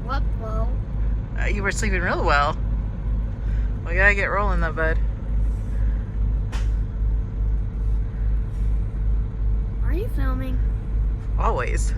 What, well? You were sleeping real well. We gotta get rolling though, bud. Are you filming? Always.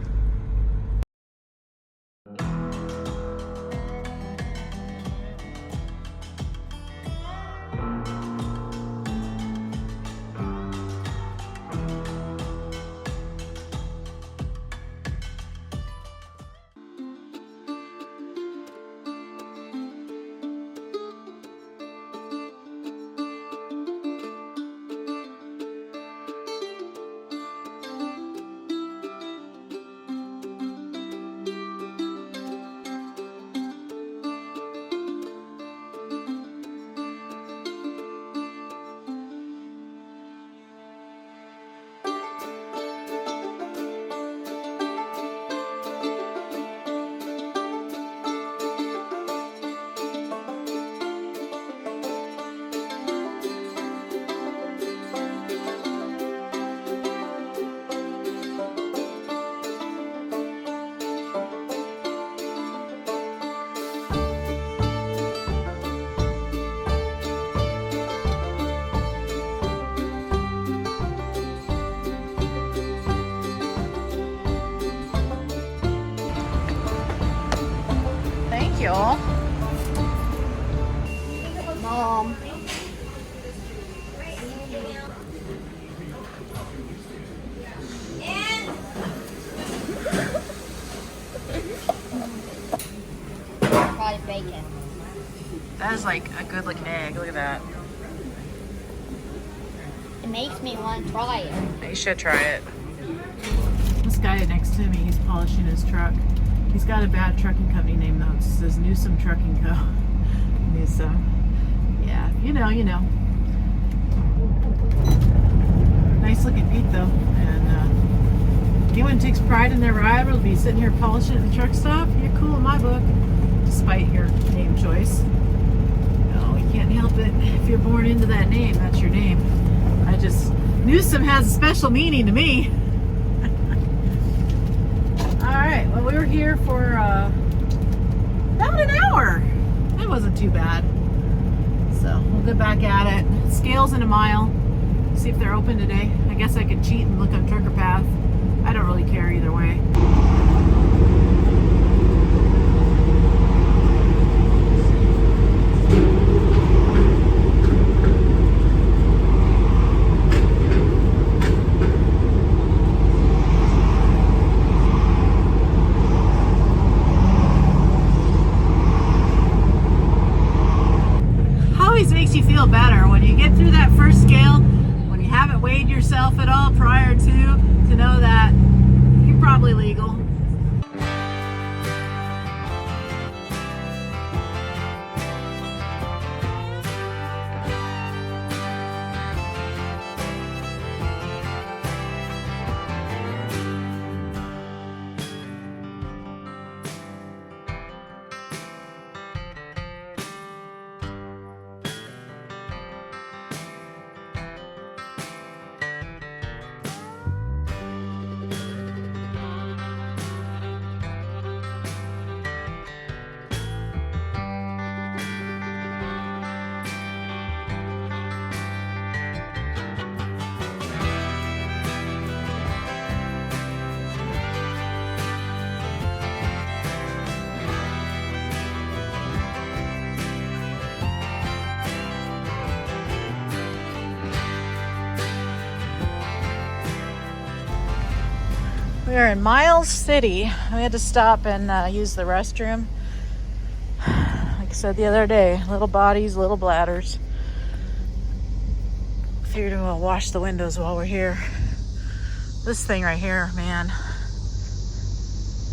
Thank y'all. Mom. Fried bacon. That is like a good looking egg. Look at that. It makes me want to try it. You should try it. This guy next to me, he's polishing his truck. He's got a bad trucking company name though. It says Newsom Trucking Co. Newsom. Yeah, you know. Nice looking Pete though. And anyone takes pride in their ride will be sitting here polishing at the truck stop. You're cool in my book, despite your name choice. No, you can't help it. If you're born into that name, that's your name. Newsom has a special meaning to me. Alright, well, we were here for about an hour. That wasn't too bad. So we'll get back at it. Scales in a mile. See if they're open today. I guess I could cheat and look on Trucker Path. I don't really care either way. Makes you feel better when you get through that first scale, when you haven't weighed yourself at all prior to know that you're probably legal. We are in Miles City. We had to stop and use the restroom. Like I said the other day, little bodies, little bladders. Figured we'll wash the windows while we're here. This thing right here, man,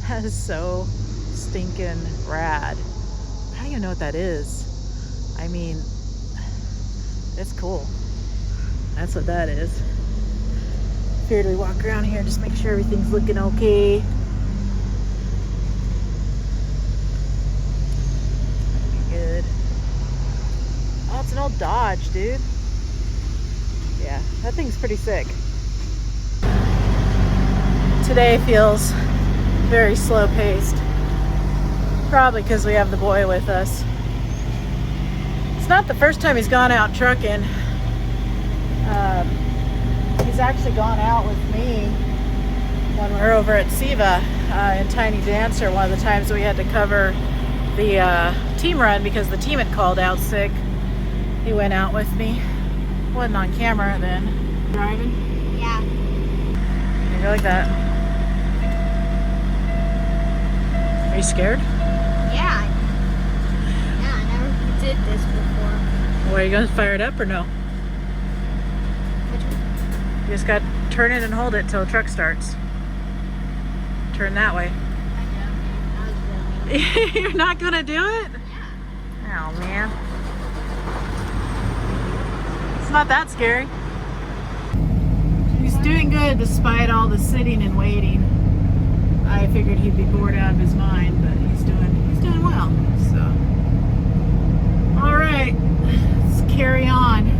that is so stinking rad. I don't even know what that is. I mean, it's cool. That's what that is. Figured we walk around here and just make sure everything's looking okay. Good. Oh, it's an old Dodge, dude. Yeah, that thing's pretty sick. Today feels very slow paced. probably because we have the boy with us. It's not the first time he's gone out trucking. He's actually gone out with me when we were over at Siva in Tiny Dancer. One of the times we had to cover the team run because the team had called out sick. He went out with me. Wasn't on camera then. Driving? Yeah. You go like that. Are you scared? Yeah. Yeah, I never did this before. Well, are you going to fire it up or no? Which one? You just got to turn it and hold it till the truck starts. Turn that way. I know. I was wrong. You're not going to do it? Yeah. Oh, man. It's not that scary. He's doing good despite all the sitting and waiting. I figured he'd be bored out of his mind, but he's doing well. So, all right, let's carry on.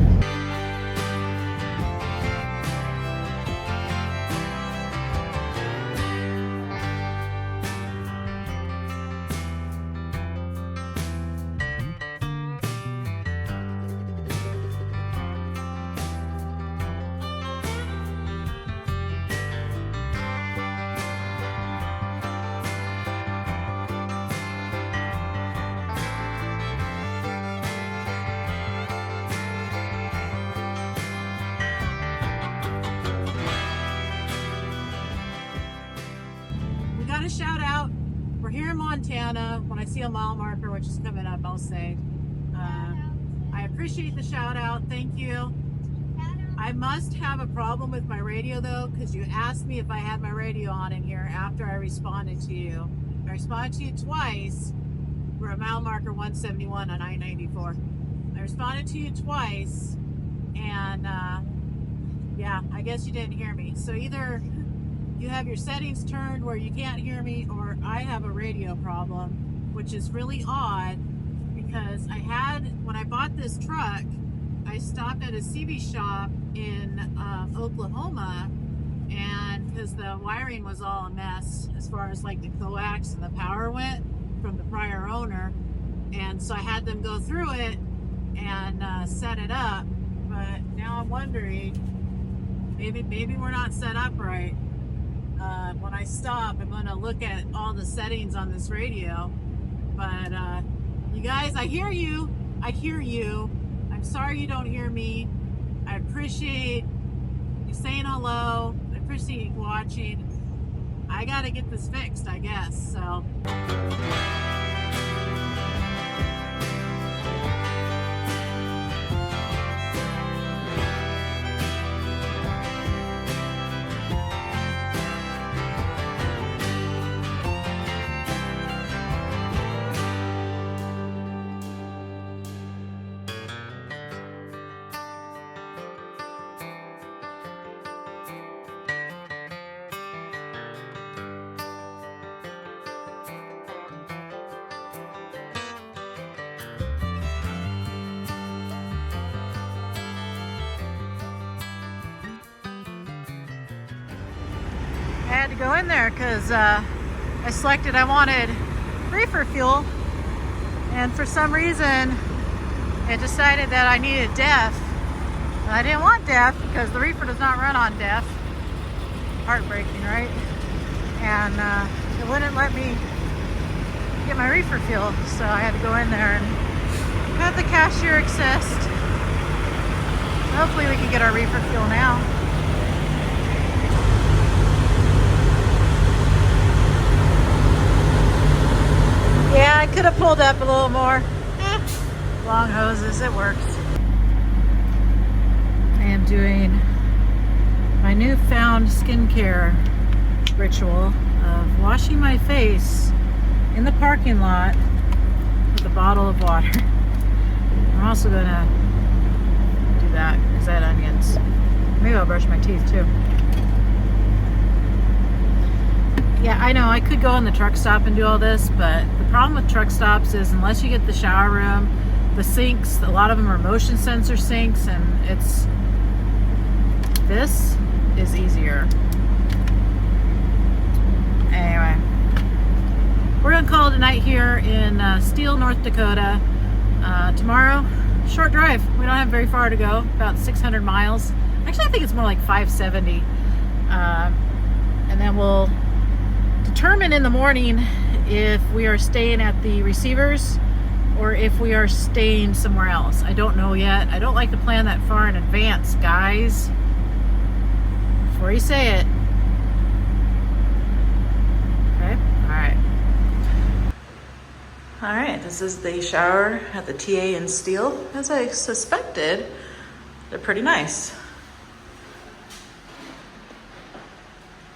A shout out. We're here in Montana. When I see a mile marker, which is coming up, I'll say I appreciate the shout out. Thank you. I must have a problem with my radio though, because you asked me if I had my radio on in here after I responded to you. I responded to you twice. We're at mile marker 171 on I-94. I responded to you twice, and yeah, I guess you didn't hear me. So either you have your settings turned where you can't hear me, or I have a radio problem, which is really odd because when I bought this truck, I stopped at a CB shop in Oklahoma, and because the wiring was all a mess as far as like the coax and the power went from the prior owner, and so I had them go through it and set it up. But now I'm wondering, maybe we're not set up right. When I stop, I'm going to look at all the settings on this radio. But you guys, I hear you. I hear you. I'm sorry you don't hear me. I appreciate you saying hello. I appreciate you watching. I got to get this fixed, I guess. So. I had to go in there because I selected I wanted reefer fuel, and for some reason it decided that I needed DEF, and I didn't want DEF because the reefer does not run on DEF. Heartbreaking, right? And it wouldn't let me get my reefer fuel, so I had to go in there and have the cashier assist. Hopefully we can get our reefer fuel now. Yeah, I could have pulled up a little more. Long hoses, it works. I am doing my newfound skincare ritual of washing my face in the parking lot with a bottle of water. I'm also gonna do that because I had onions. Maybe I'll brush my teeth too. Yeah, I know I could go in the truck stop and do all this, but the problem with truck stops is unless you get the shower room, the sinks, a lot of them are motion sensor sinks, and this is easier. Anyway, we're gonna gonna call it a night here in Steele, North Dakota. Tomorrow, short drive. We don't have very far to go, about 600 miles. Actually, I think it's more like 570. And then we'll determine in the morning if we are staying at the receivers or if we are staying somewhere else. I don't know yet. I don't like to plan that far in advance, guys. Before you say it. Okay, all right. All right, this is the shower at the TA in Steele. As I suspected, they're pretty nice.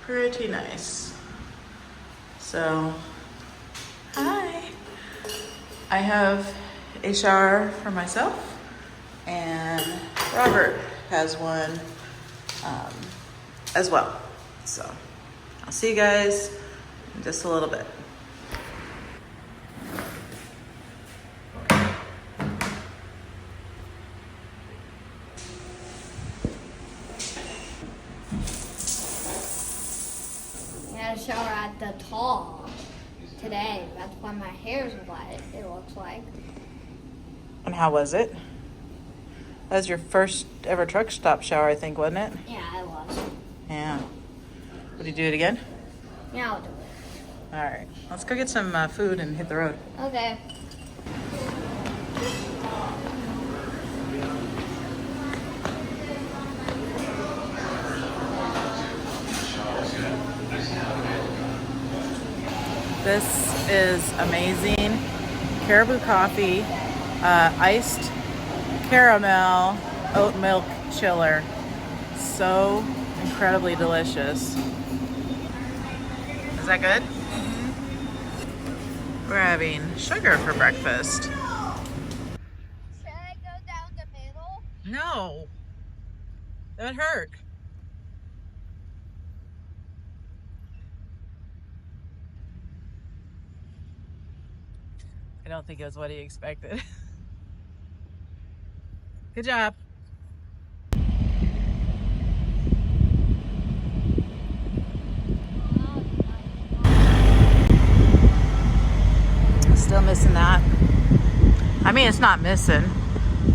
Pretty nice. So, hi. I have a shower for myself, and Robert has one as well. So, I'll see you guys in just a little bit. I had a shower at the Tall today. That's why my hair's wet, it looks like. And how was it? That was your first ever truck stop shower, I think, wasn't it? Yeah, it was. Yeah. Would you do it again? Yeah, I'll do it. All right. Let's go get some food and hit the road. Okay. This is amazing. Caribou coffee, iced caramel oat milk chiller. So incredibly delicious. Is that good? Mm-hmm. We're having sugar for breakfast. Should I go down the middle? No. That would hurt. I don't think it was what he expected. Good job. Still missing that. I mean, it's not missing.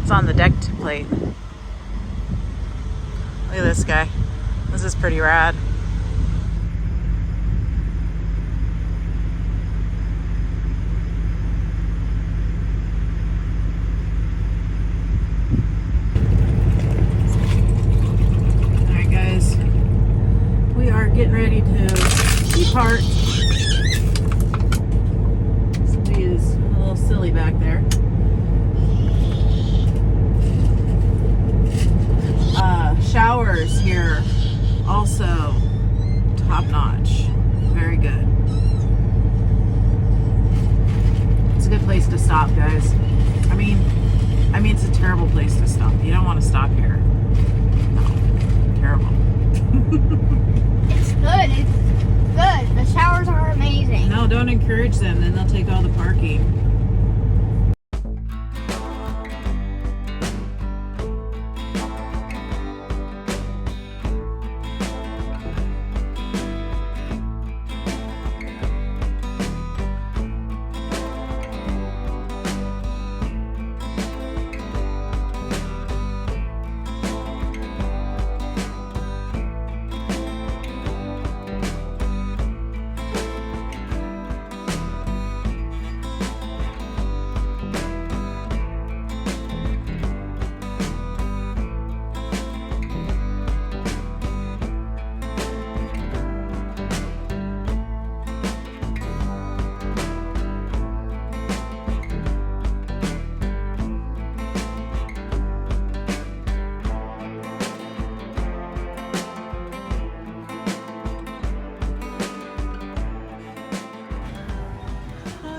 It's on the deck plate. Look at this guy. This is pretty rad. Getting ready to depart. Somebody is a little silly back there. Showers here also top notch. Very good. It's a good place to stop, guys. I mean it's a terrible place to stop. You don't want to stop here. No, terrible. It's good. It's good. The showers are amazing. No, don't encourage them. Then they'll take all the parking.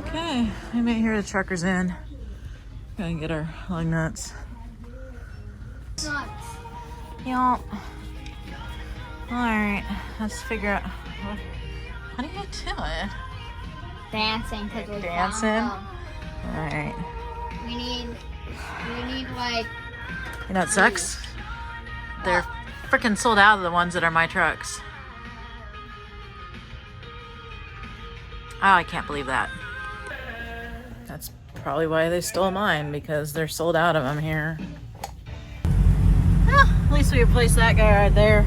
Okay, we made here the truckers in. Gonna get our lug nuts. Nuts. Yup. Alright, let's figure out how do you do it? Dancing, because we Dancing? found them. Alright. We need like. You know what sucks? They're freaking sold out of the ones that are my trucks. I can't believe that. That's probably why they stole mine, because they're sold out of them here. Well, at least we replaced that guy right there.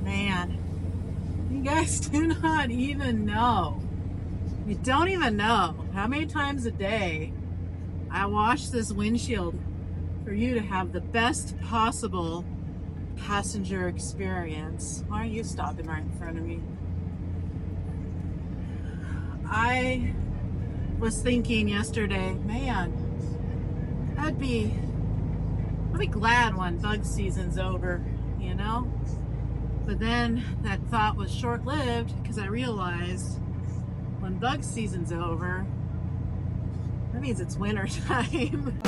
Man, you guys do not even know. You don't even know how many times a day I wash this windshield for you to have the best possible passenger experience. Why are you stopping right in front of me? I was thinking yesterday, man, I'd be glad when bug season's over, you know? But then that thought was short-lived, because I realized when bug season's over, that means it's winter time.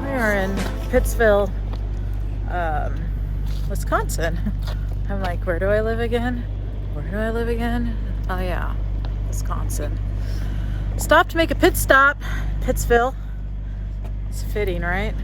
We're in Pittsville, Wisconsin. I'm like, where do I live again? Where do I live again? Oh yeah, Wisconsin. Stopped to make a pit stop, Pittsville. It's fitting, right?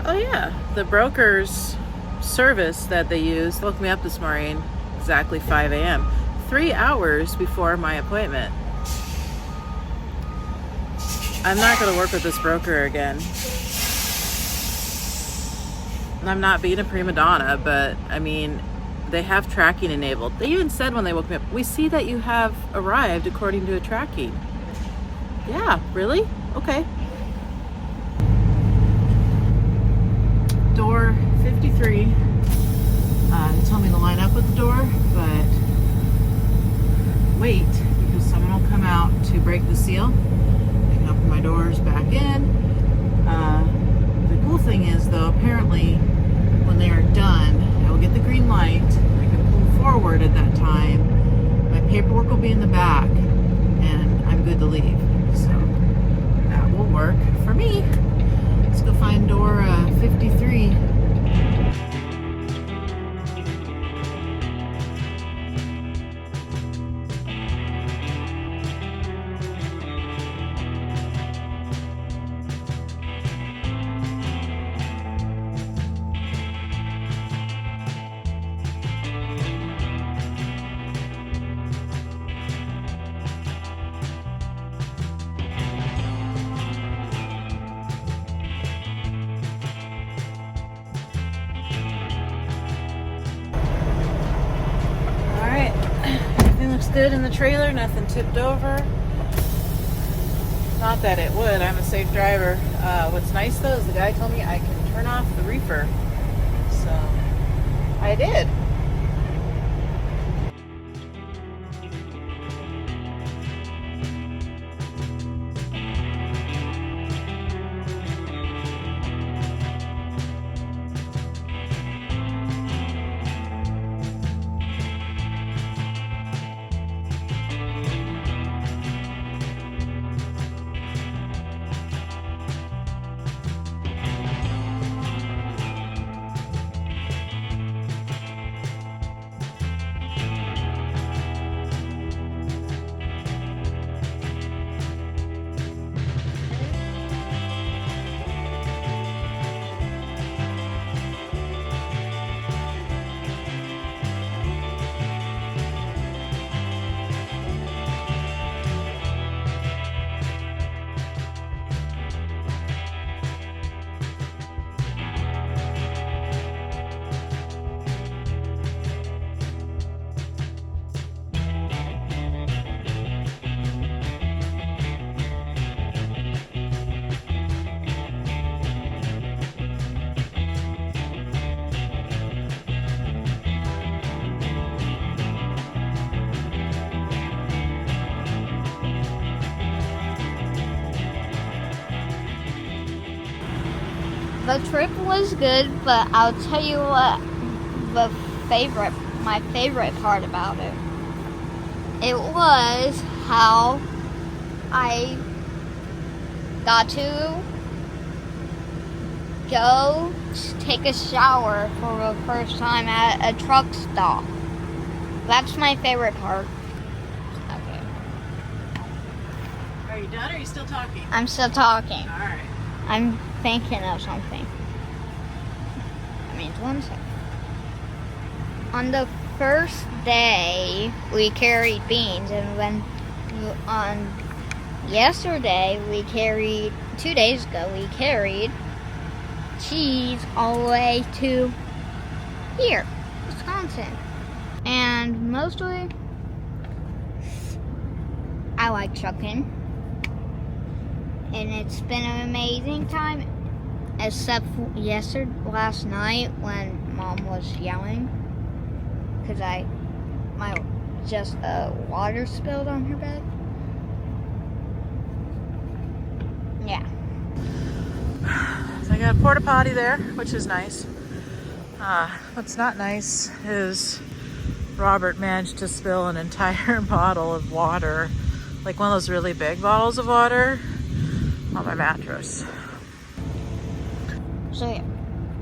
Oh yeah, the broker's service that they used woke me up this morning exactly 5 a.m. 3 hours before my appointment. I'm not going to work with this broker again. I'm not being a prima donna, but I mean, they have tracking enabled. They even said when they woke me up, we see that you have arrived according to a tracking. Yeah, really? Okay. Door 53. They told me to line up with the door, but wait, because someone will come out to break the seal. I can open my doors back in. The cool thing is, though, apparently when they are done, I will get the green light. I can pull forward at that time. My paperwork will be in the back, and I'm good to leave. So that will work for me. Let's go find door 53. good in the trailer, nothing tipped over. Not that it would, I'm a safe driver. What's nice though is the guy told me I can turn off the reefer. So, I did. The trip was good, but I'll tell you what my favorite part about it. It was how I got to go take a shower for the first time at a truck stop. That's my favorite part. Okay. Are you done or are you still talking? I'm still talking. Alright. I'm thinking of something. That means 1 second. On the first day, we carried beans, and when on yesterday, 2 days ago, we carried cheese all the way to here, Wisconsin. And mostly, I like trucking. And it's been an amazing time, except for last night when Mom was yelling because just water spilled on her bed. Yeah. So I got a porta potty there, which is nice. What's not nice is Robert managed to spill an entire bottle of water, like one of those really big bottles of water, on my mattress. So yeah,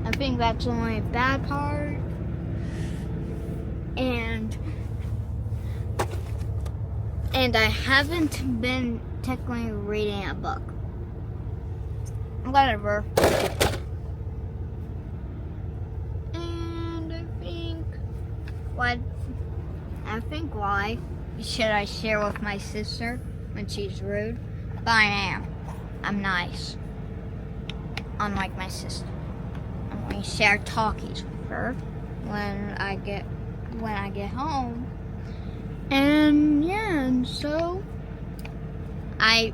I think that's the only bad part. And I haven't been technically reading a book. Whatever. And I think why should I share with my sister when she's rude? But I am. I'm nice. Unlike my sister. I'm going to share talkies with her when I get home. And yeah, and so I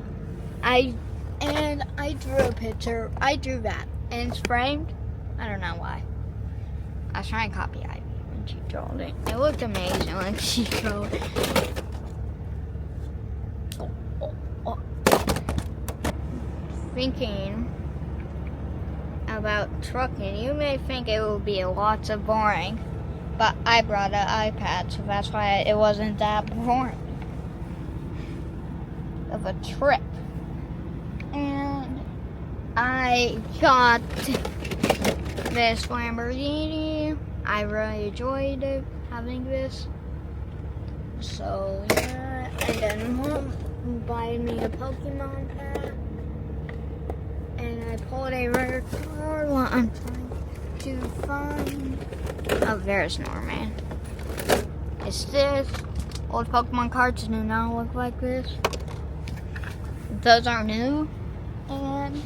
drew a picture. I drew that. And it's framed. I don't know why. I was trying to copy Ivy when she drew it. It looked amazing when she drew it. Thinking about trucking, you may think it will be lots of boring, but I brought an iPad, so that's why it wasn't that boring of a trip. And I got this Lamborghini. I really enjoyed having this. So yeah, and then Mom bought me a Pokemon pack. And I pulled a rare card while I'm trying to find. Oh, there's Norman. It's this. Old Pokemon cards do not look like this. Those are new. And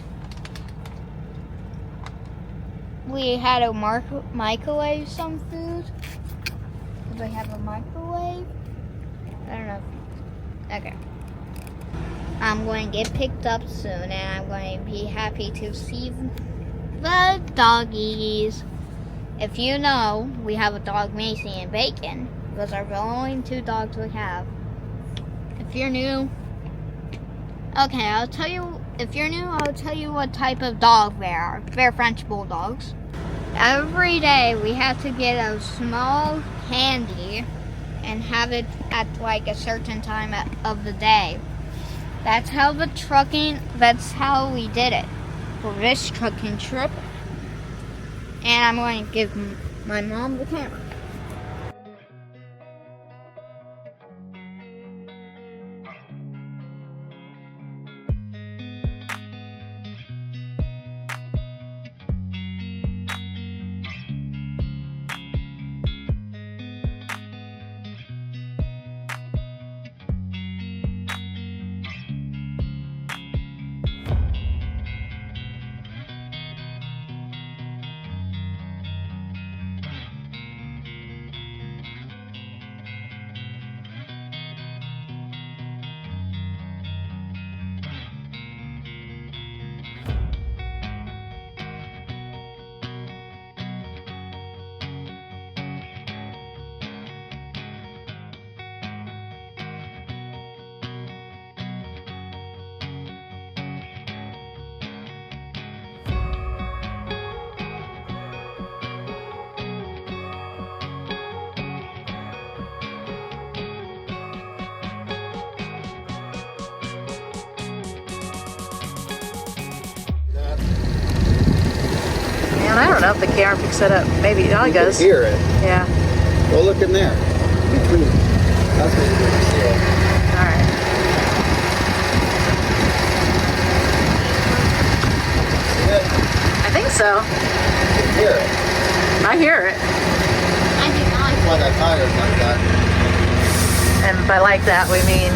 we had to microwave some food. Because I have a microwave. I don't know. Okay. I'm going to get picked up soon, and I'm going to be happy to see the doggies. If you know, we have a dog, Macy, and Bacon. Those are the only 2 dogs we have. If you're new, okay, I'll tell you. If you're new, I'll tell you what type of dog they are. They're French Bulldogs. Every day we have to get a small candy and have it at like a certain time of the day. That's how we did it for this trucking trip. And I'm going to give my mom the camera. Man, I don't know if the camera picks it up. Maybe it does. Hear it. Yeah. Go look in there. That's what you're going to see. Alright. See it? I think so. You can hear it. I hear it. I do not. That's why that tire's like that. And by like that, we mean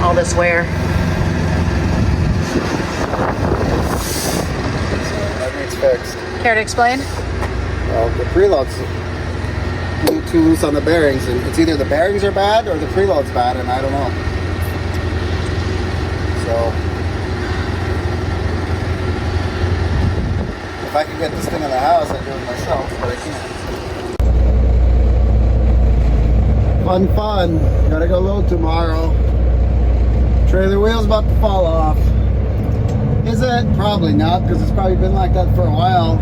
all this wear. So that needs fixed. Care to explain? Well, the preload's too loose on the bearings, and it's either the bearings are bad or the preload's bad, and I don't know. So if I could get this thing in the house, I'd do it myself, but I can't. Fun. Gotta go load tomorrow. Trailer wheel's about to fall off. Is it? Probably not, because it's probably been like that for a while.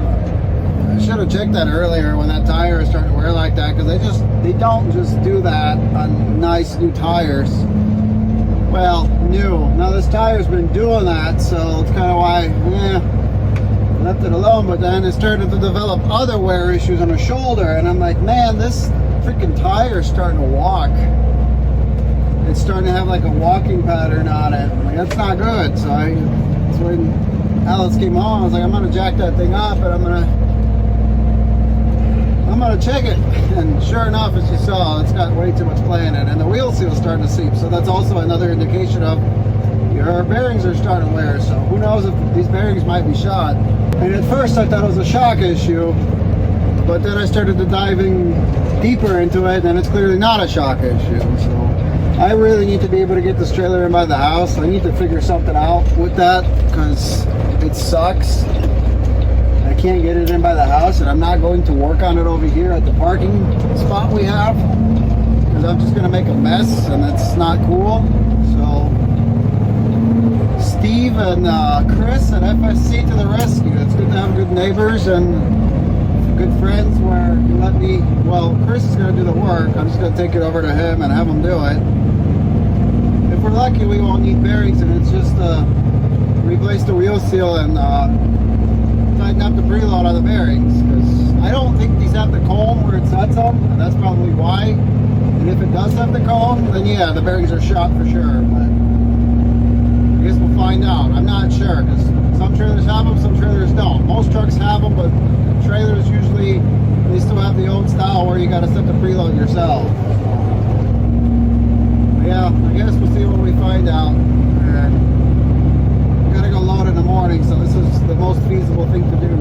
I should have checked that earlier when that tire is starting to wear like that, because they don't just do that on nice new tires. Well, new. Now this tire's been doing that, so it's kind of why, left it alone. But then it started to develop other wear issues on the shoulder, and I'm like, man, this freaking tire is starting to walk. It's starting to have like a walking pattern on it. I'm like, that's not good. So that's when Alice came home. I was like, I'm gonna jack that thing up, and I'm gonna check it. And sure enough, as you saw, it's got way too much play in it, and the wheel seal's starting to seep. So that's also another indication of your bearings are starting to wear. So who knows if these bearings might be shot. And at first I thought it was a shock issue, but then I started to diving deeper into it, and it's clearly not a shock issue. So I really need to be able to get this trailer in by the house. I need to figure something out with that, because it sucks. I can't get it in by the house, and I'm not going to work on it over here at the parking spot we have, because I'm just going to make a mess, and it's not cool. So Steve and Chris at FSC to the rescue. It's good to have good neighbors and good friends where you let me, well, Chris is going to do the work. I'm just going to take it over to him and have him do it. If we're lucky, we won't need bearings, and it's just replace the wheel seal and tighten up the preload on the bearings, because I don't think these have the comb where it sets them, and that's probably why. And if it does have the comb, then yeah, the bearings are shot for sure. But I guess we'll find out. I'm not sure, because some trailers have them, some trailers don't. Most trucks have them, but trailers usually, they still have the old style where you got to set the preload yourself. But yeah, I guess we'll see what we find out. And we gotta go load in the morning, so this is the most feasible thing to do